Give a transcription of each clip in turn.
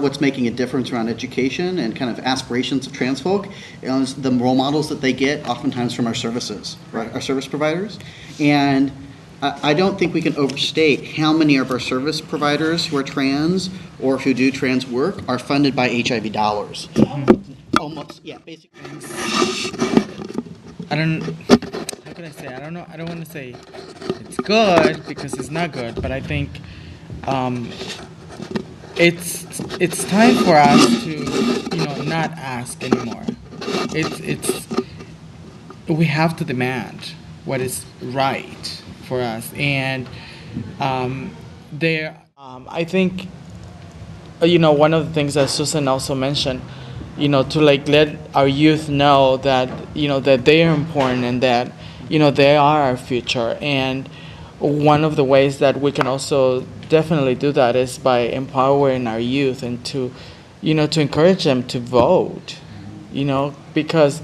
what's making a difference around education and kind of aspirations of trans folk is the role models that they get oftentimes from our services, right? Our service providers. And I don't think we can overstate how many of our service providers who are trans or who do trans work are funded by HIV dollars. Almost, yeah, basically. How can I say? I don't know. I don't want to say it's good because it's not good, but I think it's time for us to not ask anymore. We have to demand what is right for us, and I think one of the things that Susan also mentioned, to let our youth know that that they are important and that they are our future. And one of the ways that we can also definitely do that is by empowering our youth and to encourage them to vote, because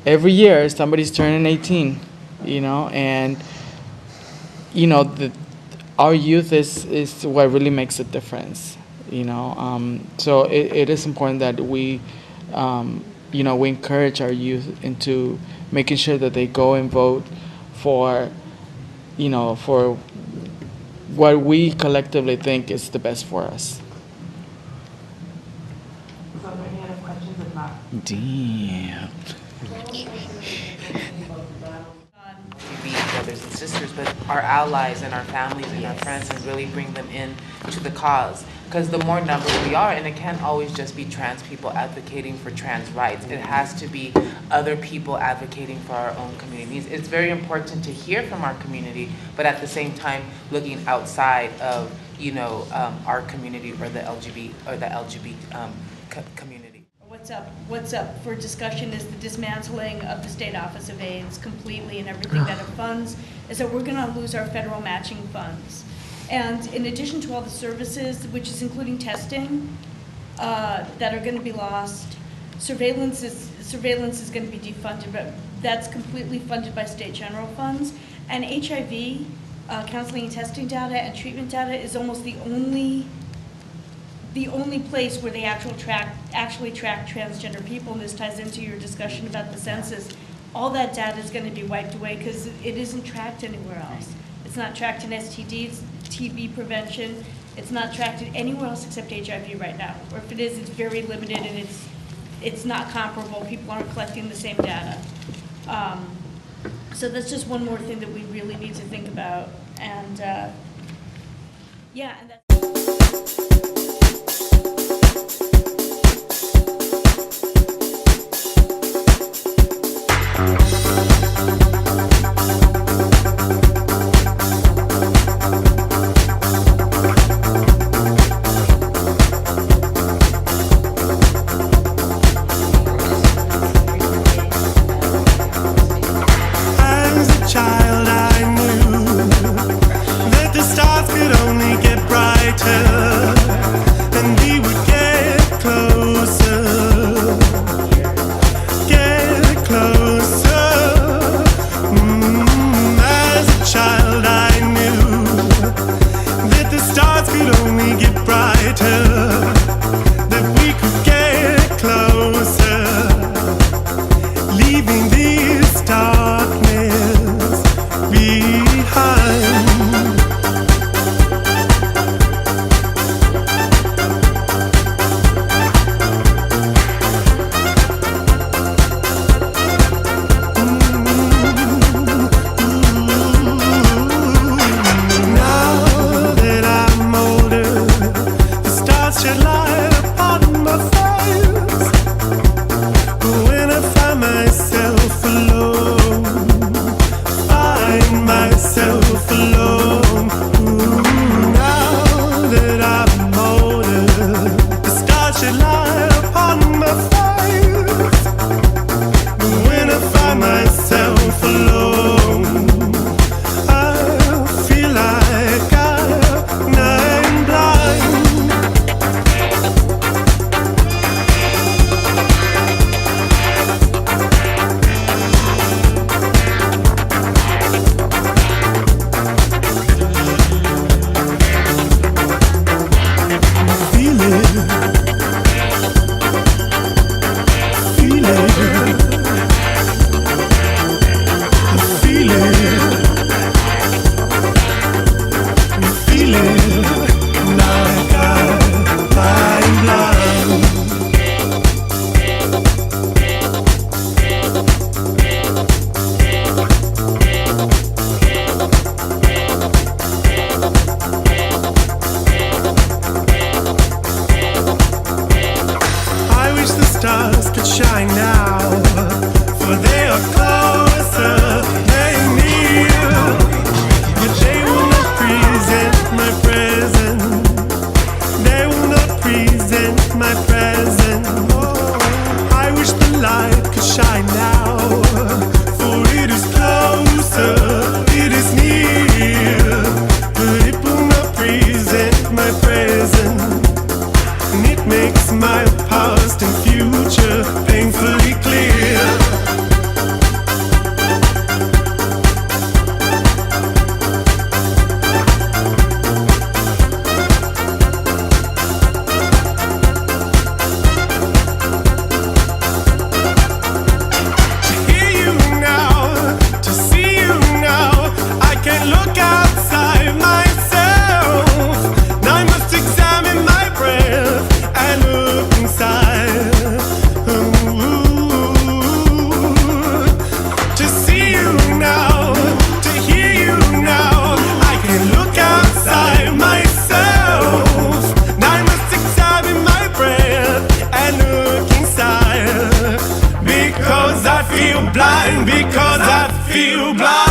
every year somebody's turning 18, and our youth is what really makes a difference, so it is important that we we encourage our youth into making sure that they go and vote for for what we collectively think is the best for us. So are there any other questions? If not, Damn. brothers and sisters, but our allies and our families and our friends, and really bring them in to the cause. Because the more numbers we are, and it can't always just be trans people advocating for trans rights. It has to be other people advocating for our own communities. It's very important to hear from our community, but at the same time, looking outside of our community or the LGBT community. What's up for discussion is the dismantling of the State Office of AIDS completely and everything that it funds, is that we're going to lose our federal matching funds. And in addition to all the services, which is including testing, that are going to be lost, surveillance is going to be defunded, but that's completely funded by state general funds. And HIV, counseling and testing data and treatment data is almost the only place where they actually track transgender people, and this ties into your discussion about the census. All that data is going to be wiped away because it isn't tracked anywhere else. It's not tracked in STDs, TB prevention. It's not tracked anywhere else except HIV right now. Or if it is, it's very limited and it's not comparable. People aren't collecting the same data. So that's just one more thing that we really need to think about. And yeah, and that's child, I knew that the stars could only get brighter. stars could shine now, for they are closer than near, but they will not present my present. They will not present my present. I wish the light could shine now, for it is closer, it is near, but it will not present my present. And it makes my past and future painfully clear. To hear you now, to see you now, I can look outside myself. Now I must examine my breath and look inside. To see you now, to hear you now, I can look outside myself. Now I must examine my breath and look inside. Because I feel blind, because I feel blind.